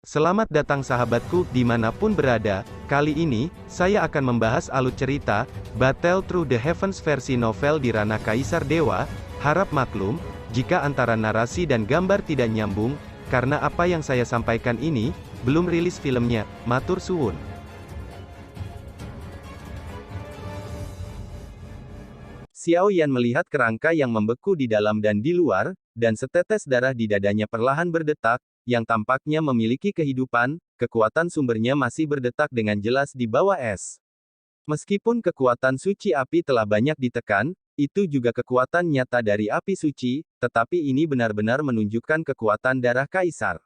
Selamat datang sahabatku, dimanapun berada. Kali ini, saya akan membahas alur cerita, Battle Through the Heavens versi novel di ranah Kaisar Dewa. Harap maklum, jika antara narasi dan gambar tidak nyambung, karena apa yang saya sampaikan ini, belum rilis filmnya, matur suwun. Xiao Yan melihat kerangka yang membeku di dalam dan di luar, dan setetes darah di dadanya perlahan berdetak, yang tampaknya memiliki kehidupan. Kekuatan sumbernya masih berdetak dengan jelas di bawah es. Meskipun kekuatan suci api telah banyak ditekan, itu juga kekuatan nyata dari api suci, tetapi ini benar-benar menunjukkan kekuatan darah kaisar.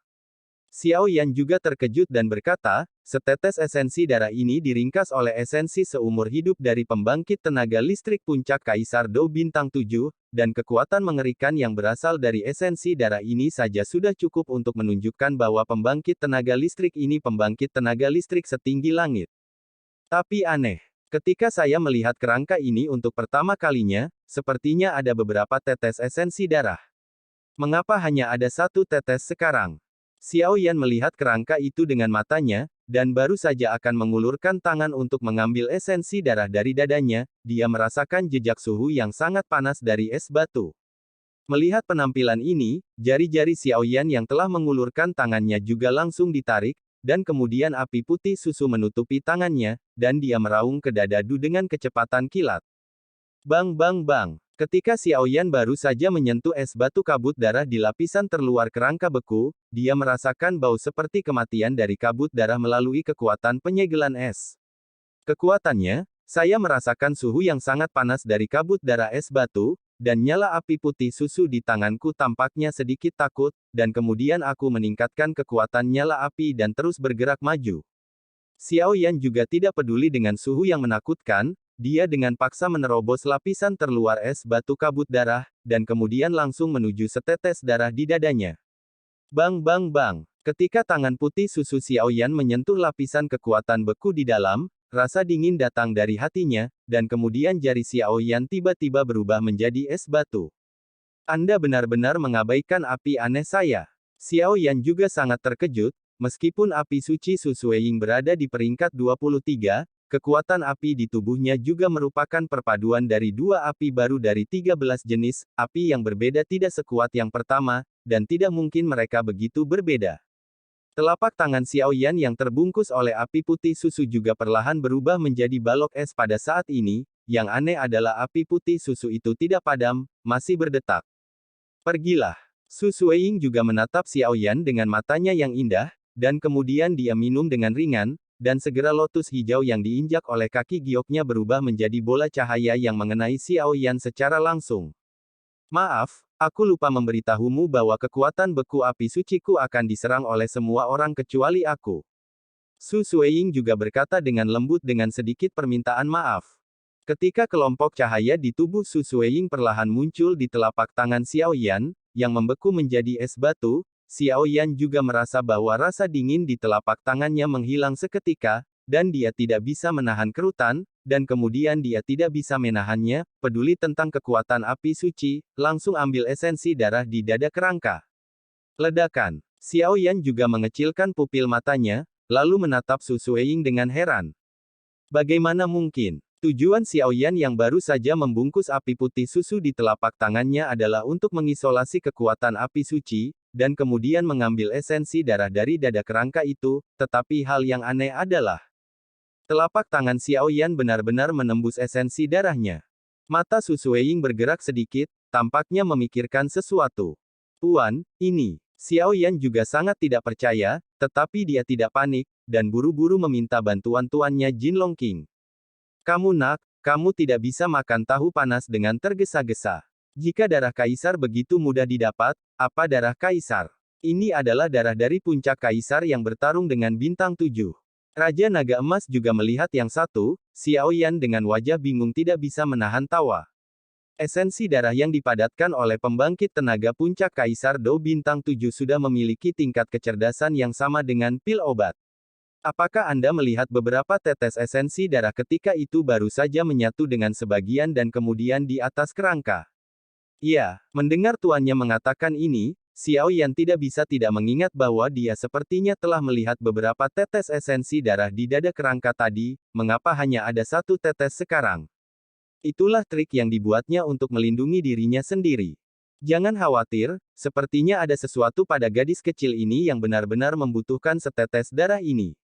Xiao Yan juga terkejut dan berkata, setetes esensi darah ini diringkas oleh esensi seumur hidup dari pembangkit tenaga listrik puncak Kaisar Dou Bintang 7, dan kekuatan mengerikan yang berasal dari esensi darah ini saja sudah cukup untuk menunjukkan bahwa pembangkit tenaga listrik ini pembangkit tenaga listrik setinggi langit. Tapi aneh. Ketika saya melihat kerangka ini untuk pertama kalinya, sepertinya ada beberapa tetes esensi darah. Mengapa hanya ada satu tetes sekarang? Xiao Yan melihat kerangka itu dengan matanya, dan baru saja akan mengulurkan tangan untuk mengambil esensi darah dari dadanya, dia merasakan jejak suhu yang sangat panas dari es batu. Melihat penampilan ini, jari-jari Xiao Yan yang telah mengulurkan tangannya juga langsung ditarik, dan kemudian api putih susu menutupi tangannya, dan dia meraung ke dada Du dengan kecepatan kilat. Bang bang bang. Ketika Xiao Yan baru saja menyentuh es batu kabut darah di lapisan terluar kerangka beku, dia merasakan bau seperti kematian dari kabut darah melalui kekuatan penyegelan es. Kekuatannya, saya merasakan suhu yang sangat panas dari kabut darah es batu, dan nyala api putih susu di tanganku tampaknya sedikit takut, dan kemudian aku meningkatkan kekuatan nyala api dan terus bergerak maju. Xiao Yan juga tidak peduli dengan suhu yang menakutkan. Dia dengan paksa menerobos lapisan terluar es batu kabut darah, dan kemudian langsung menuju setetes darah di dadanya. Bang bang bang. Ketika tangan putih susu Xiao Yan menyentuh lapisan kekuatan beku di dalam, rasa dingin datang dari hatinya, dan kemudian jari Xiao Yan tiba-tiba berubah menjadi es batu. Anda benar-benar mengabaikan api aneh saya. Xiao Yan juga sangat terkejut, meskipun api suci Su Sueying berada di peringkat 23, kekuatan api di tubuhnya juga merupakan perpaduan dari dua api baru dari 13 jenis, api yang berbeda tidak sekuat yang pertama, dan tidak mungkin mereka begitu berbeda. Telapak tangan Xiao Yan yang terbungkus oleh api putih susu juga perlahan berubah menjadi balok es pada saat ini. Yang aneh adalah api putih susu itu tidak padam, masih berdetak. Pergilah. Su Sueying juga menatap Xiao Yan dengan matanya yang indah, dan kemudian dia minum dengan ringan, dan segera lotus hijau yang diinjak oleh kaki gioknya berubah menjadi bola cahaya yang mengenai Xiao Yan secara langsung. Maaf, aku lupa memberitahumu bahwa kekuatan beku api suciku akan diserang oleh semua orang kecuali aku. Su Sueying juga berkata dengan lembut dengan sedikit permintaan maaf. Ketika kelompok cahaya di tubuh Su Sueying perlahan muncul di telapak tangan Xiao Yan, yang membeku menjadi es batu, Xiao Yan juga merasa bahwa rasa dingin di telapak tangannya menghilang seketika, dan dia tidak bisa menahan kerutan, dan kemudian dia tidak bisa menahannya, peduli tentang kekuatan api suci, langsung ambil esensi darah di dada kerangka. Ledakan. Xiao Yan juga mengecilkan pupil matanya, lalu menatap Su Sueying dengan heran. Bagaimana mungkin? Tujuan Xiao Yan yang baru saja membungkus api putih susu di telapak tangannya adalah untuk mengisolasi kekuatan api suci, dan kemudian mengambil esensi darah dari dada kerangka itu, tetapi hal yang aneh adalah telapak tangan Xiao Yan benar-benar menembus esensi darahnya. Mata Su Sueying bergerak sedikit, tampaknya memikirkan sesuatu. Tuan, ini. Xiao Yan juga sangat tidak percaya, tetapi dia tidak panik, dan buru-buru meminta bantuan tuannya Jin Longqing. Kamu nak, kamu tidak bisa makan tahu panas dengan tergesa-gesa. Jika darah kaisar begitu mudah didapat, apa darah kaisar? Ini adalah darah dari puncak kaisar yang bertarung dengan bintang 7. Raja Naga Emas juga melihat yang satu, Xiao Yan dengan wajah bingung tidak bisa menahan tawa. Esensi darah yang dipadatkan oleh pembangkit tenaga puncak kaisar Dou Bintang 7 sudah memiliki tingkat kecerdasan yang sama dengan pil obat. Apakah Anda melihat beberapa tetes esensi darah ketika itu baru saja menyatu dengan sebagian dan kemudian di atas kerangka? Ya, mendengar tuannya mengatakan ini, Xiao Yan tidak bisa tidak mengingat bahwa dia sepertinya telah melihat beberapa tetes esensi darah di dada kerangka tadi, mengapa hanya ada satu tetes sekarang. Itulah trik yang dibuatnya untuk melindungi dirinya sendiri. Jangan khawatir, sepertinya ada sesuatu pada gadis kecil ini yang benar-benar membutuhkan setetes darah ini.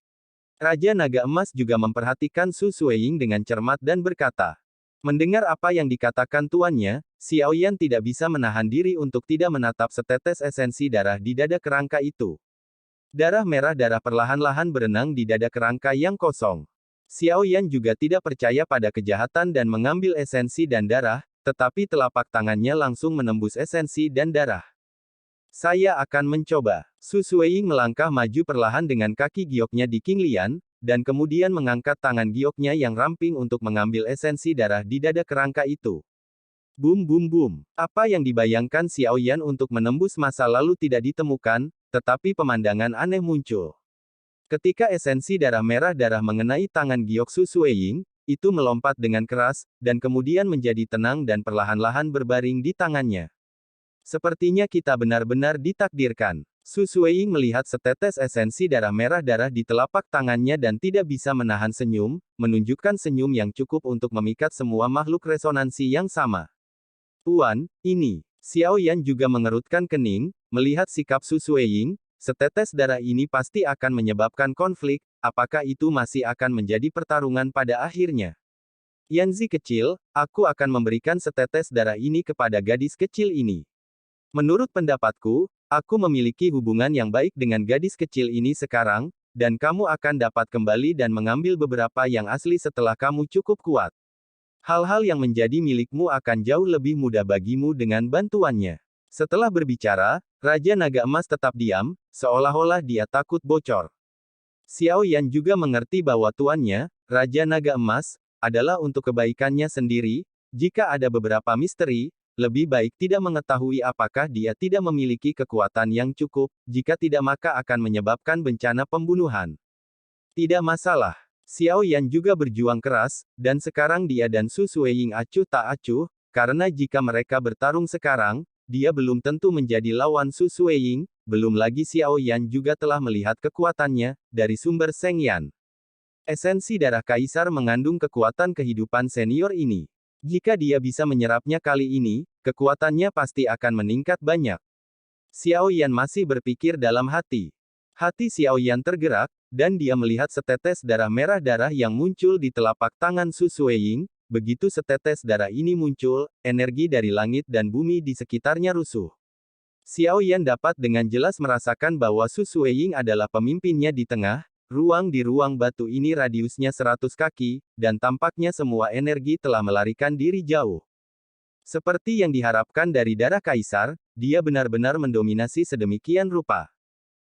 Raja Naga Emas juga memperhatikan Su Sueying dengan cermat dan berkata. Mendengar apa yang dikatakan tuannya, Xiao Yan tidak bisa menahan diri untuk tidak menatap setetes esensi darah di dada kerangka itu. Darah merah darah perlahan-lahan berenang di dada kerangka yang kosong. Xiao Yan juga tidak percaya pada kejahatan dan mengambil esensi dan darah, tetapi telapak tangannya langsung menembus esensi dan darah. Saya akan mencoba. Su Sueying melangkah maju perlahan dengan kaki gioknya di Qinglian, dan kemudian mengangkat tangan gioknya yang ramping untuk mengambil esensi darah di dada kerangka itu. Bum bum bum. Apa yang dibayangkan Xiao Yan untuk menembus masa lalu tidak ditemukan, tetapi pemandangan aneh muncul. Ketika esensi darah merah darah mengenai tangan giok Su Sueying, itu melompat dengan keras, dan kemudian menjadi tenang dan perlahan-lahan berbaring di tangannya. Sepertinya kita benar-benar ditakdirkan. Su Sueying melihat setetes esensi darah merah darah di telapak tangannya dan tidak bisa menahan senyum, menunjukkan senyum yang cukup untuk memikat semua makhluk resonansi yang sama. Tuan, ini. Xiao Yan juga mengerutkan kening, melihat sikap Su Sueying, setetes darah ini pasti akan menyebabkan konflik, apakah itu masih akan menjadi pertarungan pada akhirnya? Yanzi kecil, aku akan memberikan setetes darah ini kepada gadis kecil ini. Menurut pendapatku, aku memiliki hubungan yang baik dengan gadis kecil ini sekarang, dan kamu akan dapat kembali dan mengambil beberapa yang asli setelah kamu cukup kuat. Hal-hal yang menjadi milikmu akan jauh lebih mudah bagimu dengan bantuannya. Setelah berbicara, Raja Naga Emas tetap diam, seolah-olah dia takut bocor. Xiao Yan juga mengerti bahwa tuannya, Raja Naga Emas, adalah untuk kebaikannya sendiri. Jika ada beberapa misteri, lebih baik tidak mengetahui apakah dia tidak memiliki kekuatan yang cukup, jika tidak maka akan menyebabkan bencana pembunuhan. Tidak masalah. Xiao Yan juga berjuang keras, dan sekarang dia dan Su Sueying acuh tak acuh, karena jika mereka bertarung sekarang, dia belum tentu menjadi lawan Su Sueying, belum lagi Xiao Yan juga telah melihat kekuatannya, dari sumber Seng Yan. Esensi darah kaisar mengandung kekuatan kehidupan senior ini. Jika dia bisa menyerapnya kali ini, kekuatannya pasti akan meningkat banyak. Xiao Yan masih berpikir dalam hati. Hati Xiao Yan tergerak, dan dia melihat setetes darah merah darah yang muncul di telapak tangan Su Sueying. Begitu setetes darah ini muncul, energi dari langit dan bumi di sekitarnya rusuh. Xiao Yan dapat dengan jelas merasakan bahwa Su Sueying adalah pemimpinnya di tengah, ruang di ruang batu ini radiusnya 100 kaki, dan tampaknya semua energi telah melarikan diri jauh. Seperti yang diharapkan dari darah kaisar, dia benar-benar mendominasi sedemikian rupa.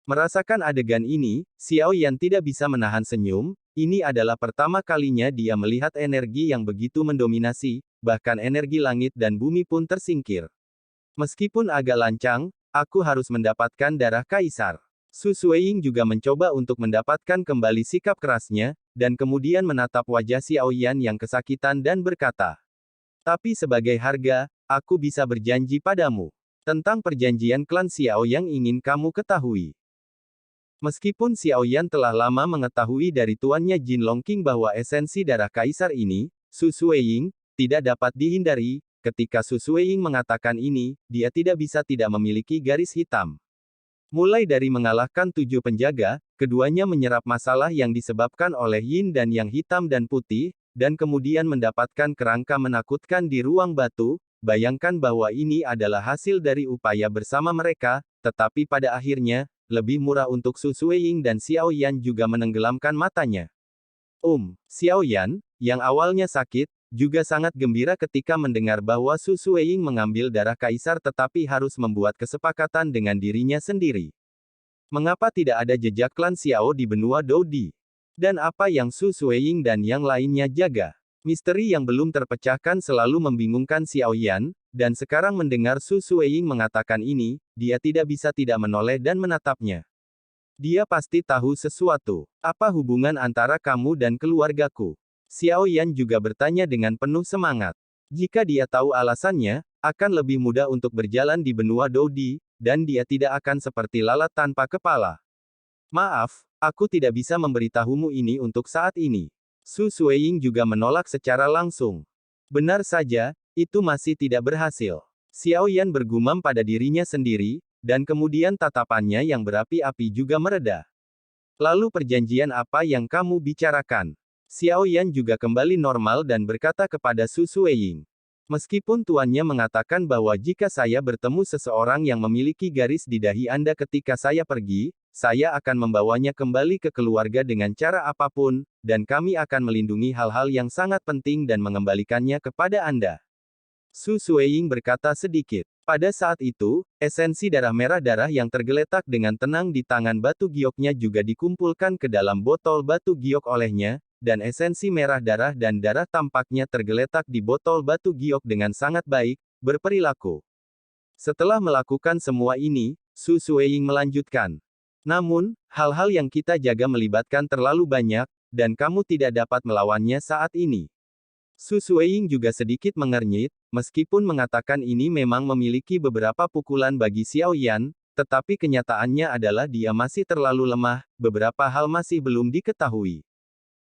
Merasakan adegan ini, Xiao Yan tidak bisa menahan senyum. Ini adalah pertama kalinya dia melihat energi yang begitu mendominasi, bahkan energi langit dan bumi pun tersingkir. Meskipun agak lancang, aku harus mendapatkan darah kaisar. Su Sueying juga mencoba untuk mendapatkan kembali sikap kerasnya, dan kemudian menatap wajah Xiao Yan yang kesakitan dan berkata, tapi sebagai harga, aku bisa berjanji padamu. Tentang perjanjian klan Xiao yang ingin kamu ketahui. Meskipun Xiao Yan telah lama mengetahui dari tuannya Jin Longqing bahwa esensi darah kaisar ini, Su Sueying, tidak dapat dihindari, ketika Su Sueying mengatakan ini, dia tidak bisa tidak memiliki garis hitam. Mulai dari mengalahkan 7 penjaga, keduanya menyerap masalah yang disebabkan oleh yin dan yang hitam dan putih, dan kemudian mendapatkan kerangka menakutkan di ruang batu. Bayangkan bahwa ini adalah hasil dari upaya bersama mereka, tetapi pada akhirnya, lebih murah untuk Su Sueying dan Xiao Yan juga menenggelamkan matanya. Xiao Yan, yang awalnya sakit, juga sangat gembira ketika mendengar bahwa Su Sueying mengambil darah kaisar tetapi harus membuat kesepakatan dengan dirinya sendiri. Mengapa tidak ada jejak klan Xiao di benua Doudi? Dan apa yang Su Sueying dan yang lainnya jaga? Misteri yang belum terpecahkan selalu membingungkan Xiao Yan, dan sekarang mendengar Su Sueying mengatakan ini, dia tidak bisa tidak menoleh dan menatapnya. Dia pasti tahu sesuatu. Apa hubungan antara kamu dan keluargaku? Xiao Yan juga bertanya dengan penuh semangat. Jika dia tahu alasannya, akan lebih mudah untuk berjalan di benua Doudi, dan dia tidak akan seperti lalat tanpa kepala. Maaf, aku tidak bisa memberitahumu ini untuk saat ini. Su Sueying juga menolak secara langsung. Benar saja, itu masih tidak berhasil. Xiao Yan bergumam pada dirinya sendiri, dan kemudian tatapannya yang berapi-api juga mereda. Lalu perjanjian apa yang kamu bicarakan? Xiao Yan juga kembali normal dan berkata kepada Su Sueying. Meskipun tuannya mengatakan bahwa jika saya bertemu seseorang yang memiliki garis di dahi Anda ketika saya pergi, saya akan membawanya kembali ke keluarga dengan cara apapun, dan kami akan melindungi hal-hal yang sangat penting dan mengembalikannya kepada Anda. Su Sueying berkata sedikit. Pada saat itu, esensi darah merah darah yang tergeletak dengan tenang di tangan batu gioknya juga dikumpulkan ke dalam botol batu giok olehnya, dan esensi merah darah dan darah tampaknya tergeletak di botol batu giok dengan sangat baik, berperilaku. Setelah melakukan semua ini, Su Sueying melanjutkan. Namun, hal-hal yang kita jaga melibatkan terlalu banyak, dan kamu tidak dapat melawannya saat ini. Su Sueying juga sedikit mengernyit, meskipun mengatakan ini memang memiliki beberapa pukulan bagi Xiao Yan, tetapi kenyataannya adalah dia masih terlalu lemah, beberapa hal masih belum diketahui.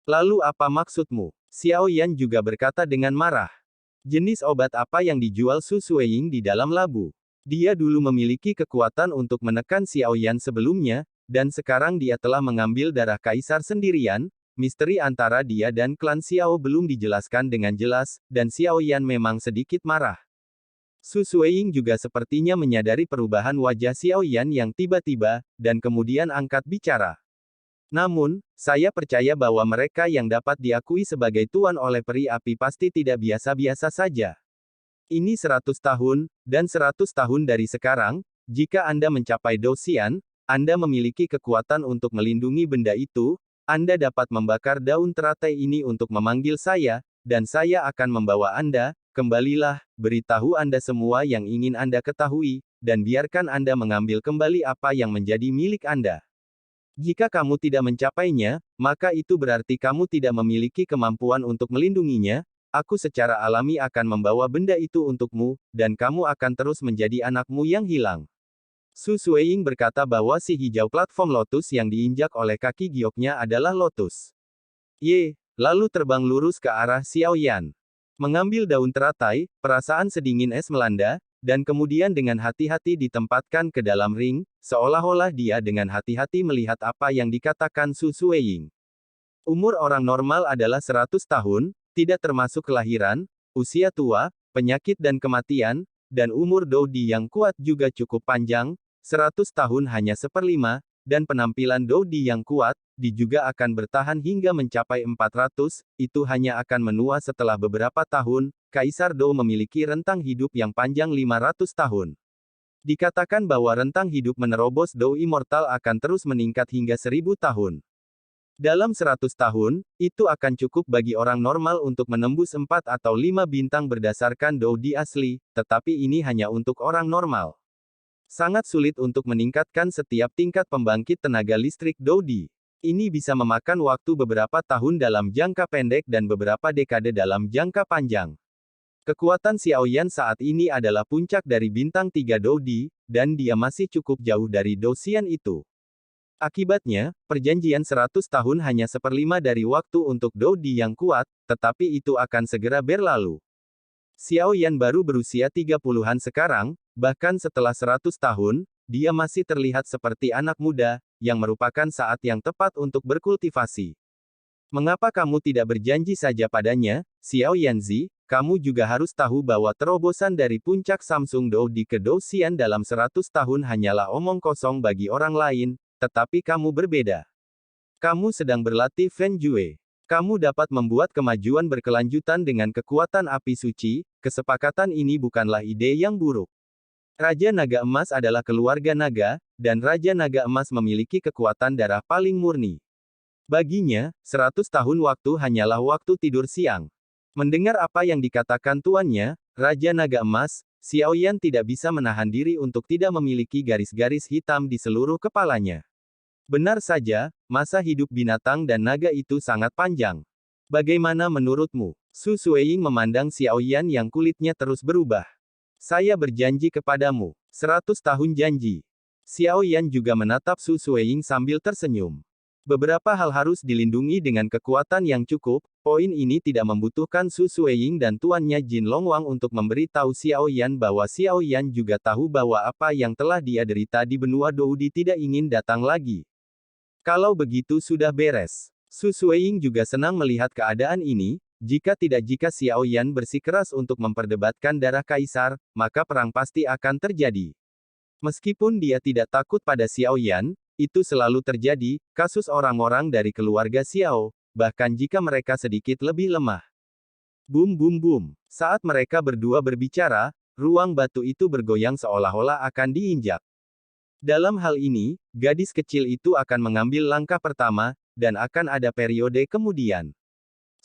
Lalu apa maksudmu? Xiao Yan juga berkata dengan marah. Jenis obat apa yang dijual Su Sueying di dalam labu? Dia dulu memiliki kekuatan untuk menekan Xiao Yan sebelumnya, dan sekarang dia telah mengambil darah kaisar sendirian. Misteri antara dia dan klan Xiao belum dijelaskan dengan jelas, dan Xiao Yan memang sedikit marah. Su Sueying juga sepertinya menyadari perubahan wajah Xiao Yan yang tiba-tiba, dan kemudian angkat bicara. Namun, saya percaya bahwa mereka yang dapat diakui sebagai tuan oleh peri api pasti tidak biasa-biasa saja. Ini 100 tahun, dan 100 tahun dari sekarang, jika Anda mencapai Dosian, Anda memiliki kekuatan untuk melindungi benda itu, Anda dapat membakar daun teratai ini untuk memanggil saya, dan saya akan membawa Anda, kembalilah, beritahu Anda semua yang ingin Anda ketahui, dan biarkan Anda mengambil kembali apa yang menjadi milik Anda. Jika kamu tidak mencapainya, maka itu berarti kamu tidak memiliki kemampuan untuk melindunginya, aku secara alami akan membawa benda itu untukmu, dan kamu akan terus menjadi anakmu yang hilang. Su Sueying berkata bahwa si hijau platform lotus yang diinjak oleh kaki gioknya adalah lotus. Lalu terbang lurus ke arah Xiao Yan. Mengambil daun teratai, perasaan sedingin es melanda, dan kemudian dengan hati-hati ditempatkan ke dalam ring, seolah-olah dia dengan hati-hati melihat apa yang dikatakan Su Sueying. Umur orang normal adalah 100 tahun, tidak termasuk kelahiran, usia tua, penyakit dan kematian, dan umur Doudi yang kuat juga cukup panjang, 100 tahun hanya 1/5, dan penampilan Doudi yang kuat, juga akan bertahan hingga mencapai 400, itu hanya akan menua setelah beberapa tahun. Kaisar Dou memiliki rentang hidup yang panjang 500 tahun. Dikatakan bahwa rentang hidup menerobos Dou immortal akan terus meningkat hingga 1000 tahun. Dalam 100 tahun, itu akan cukup bagi orang normal untuk menembus 4 atau 5 bintang berdasarkan Doudi asli, tetapi ini hanya untuk orang normal. Sangat sulit untuk meningkatkan setiap tingkat pembangkit tenaga listrik Doudi. Ini bisa memakan waktu beberapa tahun dalam jangka pendek dan beberapa dekade dalam jangka panjang. Kekuatan Xiao Yan saat ini adalah puncak dari bintang 3 Doudi, dan dia masih cukup jauh dari Dosian itu. Akibatnya, perjanjian 100 tahun hanya 1/5 dari waktu untuk Doudi yang kuat, tetapi itu akan segera berlalu. Xiao Yan baru berusia 30-an sekarang, bahkan setelah 100 tahun, dia masih terlihat seperti anak muda, yang merupakan saat yang tepat untuk berkultivasi. Mengapa kamu tidak berjanji saja padanya, Xiao Yanzi? Kamu juga harus tahu bahwa terobosan dari puncak Samsung Doudi ke Dosian dalam 100 tahun hanyalah omong kosong bagi orang lain, tetapi kamu berbeda. Kamu sedang berlatih Fen Jue. Kamu dapat membuat kemajuan berkelanjutan dengan kekuatan api suci, kesepakatan ini bukanlah ide yang buruk. Raja Naga Emas adalah keluarga naga, dan Raja Naga Emas memiliki kekuatan darah paling murni. Baginya, 100 tahun waktu hanyalah waktu tidur siang. Mendengar apa yang dikatakan tuannya, Raja Naga Emas, Xiao Yan tidak bisa menahan diri untuk tidak memiliki garis-garis hitam di seluruh kepalanya. Benar saja, masa hidup binatang dan naga itu sangat panjang. Bagaimana menurutmu? Su Sueying memandang Xiao Yan yang kulitnya terus berubah. Saya berjanji kepadamu. 100 tahun janji. Xiao Yan juga menatap Su Sueying sambil tersenyum. Beberapa hal harus dilindungi dengan kekuatan yang cukup, poin ini tidak membutuhkan Su Sueying dan tuannya Jin Longwang untuk memberi tahu Xiao Yan bahwa Xiao Yan juga tahu bahwa apa yang telah dia derita di benua Doudi tidak ingin datang lagi. Kalau begitu sudah beres. Su Sueying juga senang melihat keadaan ini, jika Xiao Yan bersikeras untuk memperdebatkan darah kaisar, maka perang pasti akan terjadi. Meskipun dia tidak takut pada Xiao Yan, itu selalu terjadi, kasus orang-orang dari keluarga Xiao, bahkan jika mereka sedikit lebih lemah. Bum bum bum. Saat mereka berdua berbicara, ruang batu itu bergoyang seolah-olah akan diinjak. Dalam hal ini, gadis kecil itu akan mengambil langkah pertama, dan akan ada periode kemudian.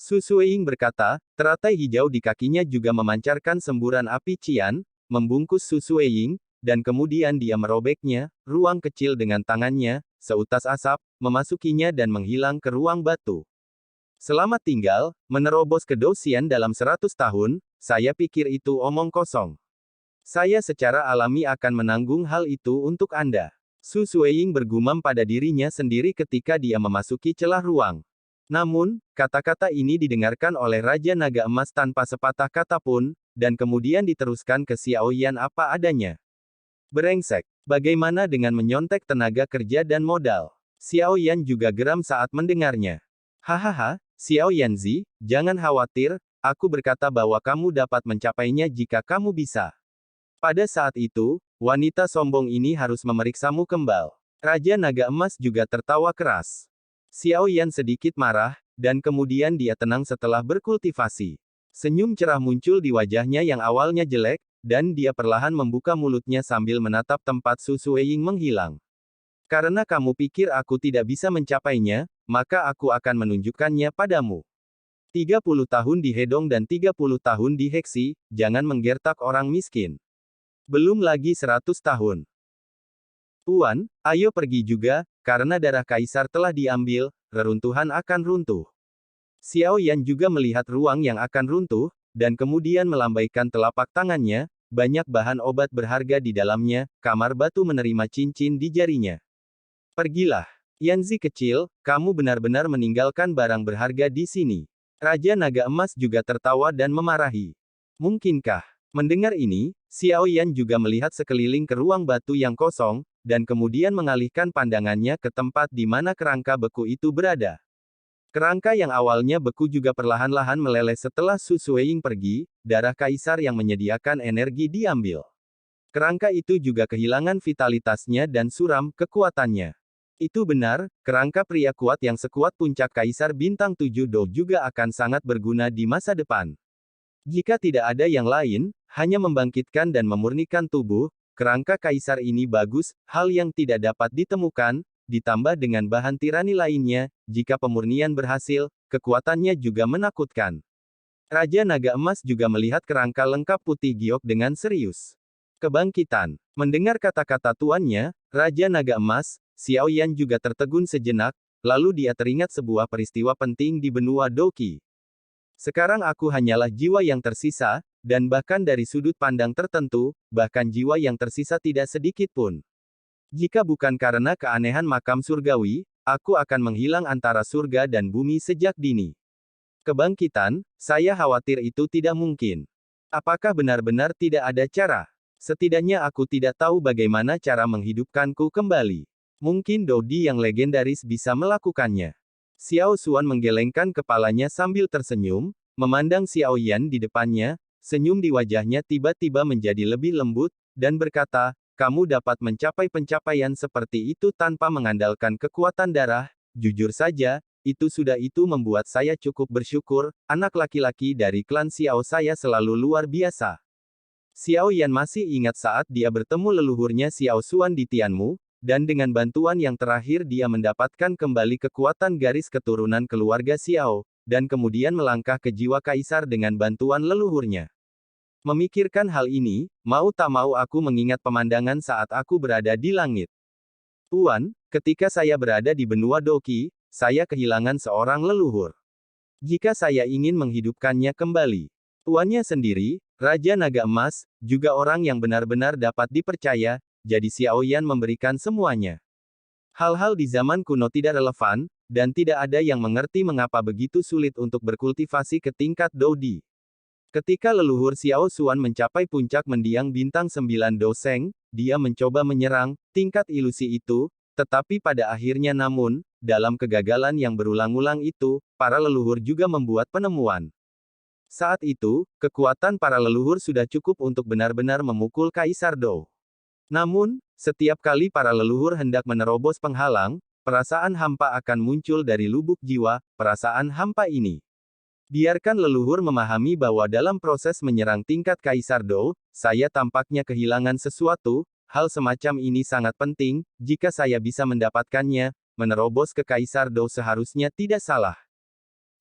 Su Sueying berkata, teratai hijau di kakinya juga memancarkan semburan api cian, membungkus Su Sueying, dan kemudian dia merobeknya, ruang kecil dengan tangannya, seutas asap, memasukinya dan menghilang ke ruang batu. Selamat tinggal, menerobos ke Douxian dalam 100 tahun, saya pikir itu omong kosong. Saya secara alami akan menanggung hal itu untuk Anda. Su Sueying bergumam pada dirinya sendiri ketika dia memasuki celah ruang. Namun, kata-kata ini didengarkan oleh Raja Naga Emas tanpa sepatah kata pun, dan kemudian diteruskan ke Xiao Yan apa adanya. Brengsek. Bagaimana dengan menyontek tenaga kerja dan modal? Xiao Yan juga geram saat mendengarnya. Hahaha, Xiao Yanzi, jangan khawatir, aku berkata bahwa kamu dapat mencapainya jika kamu bisa. Pada saat itu, wanita sombong ini harus memeriksamu kembal. Raja Naga Emas juga tertawa keras. Xiao Yan sedikit marah, dan kemudian dia tenang setelah berkultivasi. Senyum cerah muncul di wajahnya yang awalnya jelek, dan dia perlahan membuka mulutnya sambil menatap tempat Su Sueying menghilang. Karena kamu pikir aku tidak bisa mencapainya, maka aku akan menunjukkannya padamu. 30 tahun di Hedong dan 30 tahun di Heksi, jangan menggertak orang miskin. Belum lagi 100 tahun. Tuan, ayo pergi juga, karena darah kaisar telah diambil, reruntuhan akan runtuh. Xiao Yan juga melihat ruang yang akan runtuh, dan kemudian melambaikan telapak tangannya, banyak bahan obat berharga di dalamnya, kamar batu menerima cincin di jarinya. Pergilah. Yanzi kecil, kamu benar-benar meninggalkan barang berharga di sini. Raja Naga Emas juga tertawa dan memarahi. Mungkinkah? Mendengar ini, Xiao Yan juga melihat sekeliling ke ruang batu yang kosong, dan kemudian mengalihkan pandangannya ke tempat di mana kerangka beku itu berada. Kerangka yang awalnya beku juga perlahan-lahan meleleh setelah Su Sueying pergi, darah kaisar yang menyediakan energi diambil. Kerangka itu juga kehilangan vitalitasnya dan suram kekuatannya. Itu benar, kerangka pria kuat yang sekuat puncak kaisar bintang 7 Do juga akan sangat berguna di masa depan. Jika tidak ada yang lain, hanya membangkitkan dan memurnikan tubuh, kerangka kaisar ini bagus, hal yang tidak dapat ditemukan, ditambah dengan bahan tirani lainnya, jika pemurnian berhasil, kekuatannya juga menakutkan. Raja Naga Emas juga melihat kerangka lengkap putih giok dengan serius. Kebangkitan. Mendengar kata-kata tuannya, Raja Naga Emas, Xiao Yan juga tertegun sejenak, lalu dia teringat sebuah peristiwa penting di benua Doqi. Sekarang aku hanyalah jiwa yang tersisa, dan bahkan dari sudut pandang tertentu, bahkan jiwa yang tersisa tidak sedikit pun. Jika bukan karena keanehan makam surgawi, aku akan menghilang antara surga dan bumi sejak dini. Kebangkitan, saya khawatir itu tidak mungkin. Apakah benar-benar tidak ada cara? Setidaknya aku tidak tahu bagaimana cara menghidupkanku kembali. Mungkin Dodi yang legendaris bisa melakukannya. Xiao Xuan menggelengkan kepalanya sambil tersenyum, memandang Xiao Yan di depannya, senyum di wajahnya tiba-tiba menjadi lebih lembut, dan berkata, kamu dapat mencapai pencapaian seperti itu tanpa mengandalkan kekuatan darah, jujur saja, itu membuat saya cukup bersyukur, anak laki-laki dari klan Xiao saya selalu luar biasa. Xiao Yan masih ingat saat dia bertemu leluhurnya Xiao Xuan di Tianmu, dan dengan bantuan yang terakhir dia mendapatkan kembali kekuatan garis keturunan keluarga Xiao, dan kemudian melangkah ke jiwa kaisar dengan bantuan leluhurnya. Memikirkan hal ini, mau tak mau aku mengingat pemandangan saat aku berada di langit. Tuan, ketika saya berada di benua Doqi, saya kehilangan seorang leluhur. Jika saya ingin menghidupkannya kembali, tuannya sendiri, Raja Naga Emas, juga orang yang benar-benar dapat dipercaya, jadi Xiao Yan memberikan semuanya. Hal-hal di zaman kuno tidak relevan, dan tidak ada yang mengerti mengapa begitu sulit untuk berkultivasi ke tingkat Dodi. Ketika leluhur Xiao Xuan mencapai puncak mendiang bintang 9 Doseng, dia mencoba menyerang tingkat ilusi itu, tetapi pada akhirnya namun, dalam kegagalan yang berulang-ulang itu, para leluhur juga membuat penemuan. Saat itu, kekuatan para leluhur sudah cukup untuk benar-benar memukul Kaisar Dou. Namun, setiap kali para leluhur hendak menerobos penghalang, perasaan hampa akan muncul dari lubuk jiwa, perasaan hampa ini. Biarkan leluhur memahami bahwa dalam proses menyerang tingkat Kaisar Dou, saya tampaknya kehilangan sesuatu, hal semacam ini sangat penting, jika saya bisa mendapatkannya, menerobos ke Kaisar Dou seharusnya tidak salah.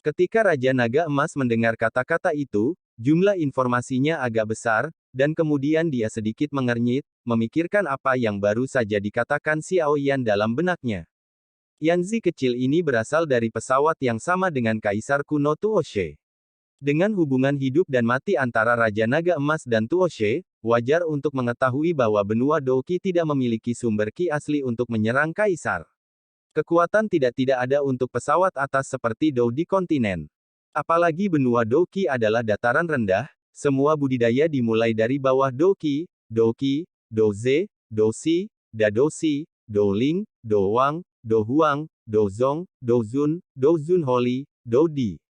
Ketika Raja Naga Emas mendengar kata-kata itu, jumlah informasinya agak besar, dan kemudian dia sedikit mengernyit, memikirkan apa yang baru saja dikatakan Xiao Yan dalam benaknya. Yanzi kecil ini berasal dari pesawat yang sama dengan Kaisar kuno Tuoshe. Dengan hubungan hidup dan mati antara Raja Naga Emas dan Tuoshe, wajar untuk mengetahui bahwa benua Douqi tidak memiliki sumber ki asli untuk menyerang Kaisar. Kekuatan tidak ada untuk pesawat atas seperti Dou di kontinen. Apalagi benua Douqi adalah dataran rendah, semua budidaya dimulai dari bawah Douqi, Douqi, Douze, Douxi, Dadouxi, Douling, Douwang, Douhuang, Douzong, Douzun, Douzun Holi, Doudi.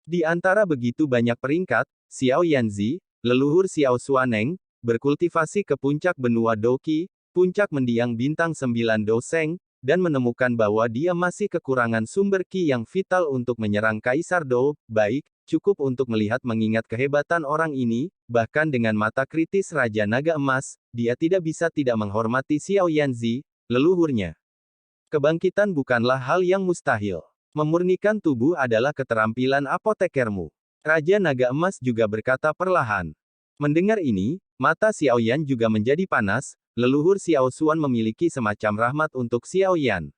Di antara begitu banyak peringkat, Xiao Yanzi, leluhur Xiao Xuaneng, berkultivasi ke puncak benua Douqi, puncak mendiang bintang 9 Doseng, dan menemukan bahwa dia masih kekurangan sumber ki yang vital untuk menyerang Kaisar Dou. Baik, cukup untuk melihat mengingat kehebatan orang ini, bahkan dengan mata kritis Raja Naga Emas, dia tidak bisa tidak menghormati Xiao Yanzi, leluhurnya. Kebangkitan bukanlah hal yang mustahil. Memurnikan tubuh adalah keterampilan apotekermu. Raja Naga Emas juga berkata perlahan. Mendengar ini, mata Xiao Yan juga menjadi panas. Leluhur Xiao Xuan memiliki semacam rahmat untuk Xiao Yan.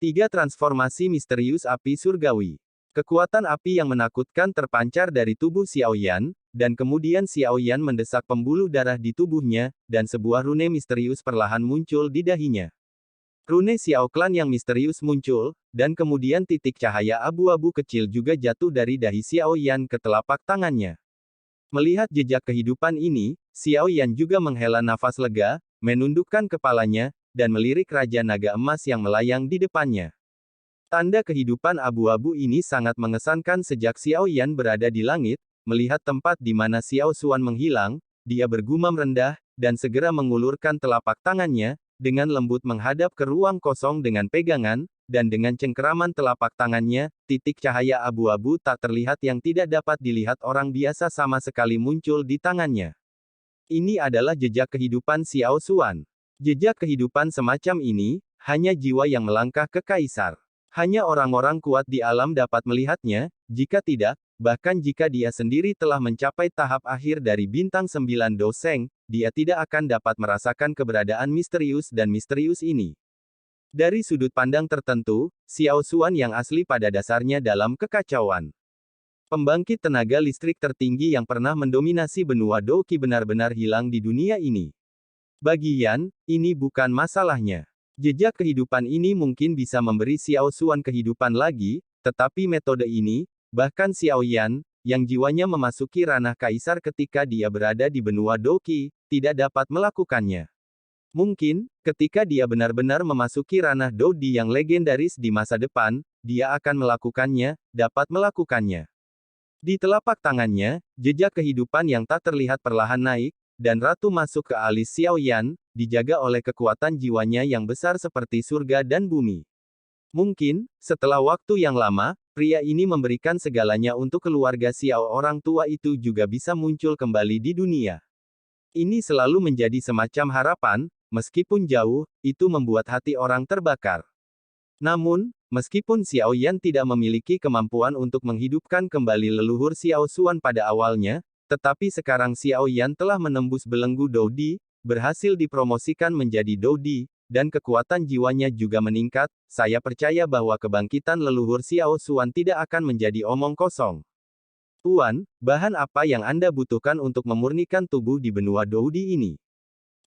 3 transformasi misterius api surgawi. Kekuatan api yang menakutkan terpancar dari tubuh Xiao Yan, dan kemudian Xiao Yan mendesak pembuluh darah di tubuhnya, dan sebuah rune misterius perlahan muncul di dahinya. Rune Xiao Clan yang misterius muncul, dan kemudian titik cahaya abu-abu kecil juga jatuh dari dahi Xiao Yan ke telapak tangannya. Melihat jejak kehidupan ini, Xiao Yan juga menghela nafas lega, menundukkan kepalanya, dan melirik Raja Naga Emas yang melayang di depannya. Tanda kehidupan abu-abu ini sangat mengesankan sejak Xiao Yan berada di langit, melihat tempat di mana Xiao Xuan menghilang, dia bergumam rendah, dan segera mengulurkan telapak tangannya, dengan lembut menghadap ke ruang kosong dengan pegangan, dan dengan cengkeraman telapak tangannya, titik cahaya abu-abu tak terlihat yang tidak dapat dilihat orang biasa sama sekali muncul di tangannya. Ini adalah jejak kehidupan Xiao Xuan. Jejak kehidupan semacam ini, hanya jiwa yang melangkah ke Kaisar. Hanya orang-orang kuat di alam dapat melihatnya, jika tidak, bahkan jika dia sendiri telah mencapai tahap akhir dari bintang 9 Doseng, dia tidak akan dapat merasakan keberadaan misterius dan misterius ini. Dari sudut pandang tertentu, Xiao Xuan yang asli pada dasarnya dalam kekacauan. Pembangkit tenaga listrik tertinggi yang pernah mendominasi benua Douqi benar-benar hilang di dunia ini. Bagi Yan, ini bukan masalahnya. Jejak kehidupan ini mungkin bisa memberi Xiao Xuan kehidupan lagi, tetapi metode ini, bahkan Xiao Yan, yang jiwanya memasuki ranah Kaisar ketika dia berada di benua Douqi, tidak dapat melakukannya. Mungkin, ketika dia benar-benar memasuki ranah Doudi yang legendaris di masa depan, dia akan melakukannya, dapat melakukannya. Di telapak tangannya, jejak kehidupan yang tak terlihat perlahan naik, dan ratu masuk ke alis Xiao Yan, dijaga oleh kekuatan jiwanya yang besar seperti surga dan bumi. Mungkin, setelah waktu yang lama, pria ini memberikan segalanya untuk keluarga Xiao. Orang tua itu juga bisa muncul kembali di dunia. Ini selalu menjadi semacam harapan, meskipun jauh, itu membuat hati orang terbakar. Namun, meskipun Xiao Yan tidak memiliki kemampuan untuk menghidupkan kembali leluhur Xiao Xuan pada awalnya, tetapi sekarang Xiao Yan telah menembus belenggu Doudi, berhasil dipromosikan menjadi Doudi, dan kekuatan jiwanya juga meningkat. Saya percaya bahwa kebangkitan leluhur Xiao Xuan tidak akan menjadi omong kosong. Tuan, bahan apa yang Anda butuhkan untuk memurnikan tubuh di benua Doudi ini?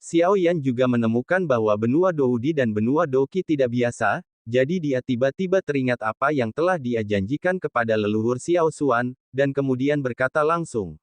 Xiao Yan juga menemukan bahwa benua Doudi dan benua Doqi tidak biasa, jadi dia tiba-tiba teringat apa yang telah dia janjikan kepada leluhur Xiao Xuan, dan kemudian berkata langsung.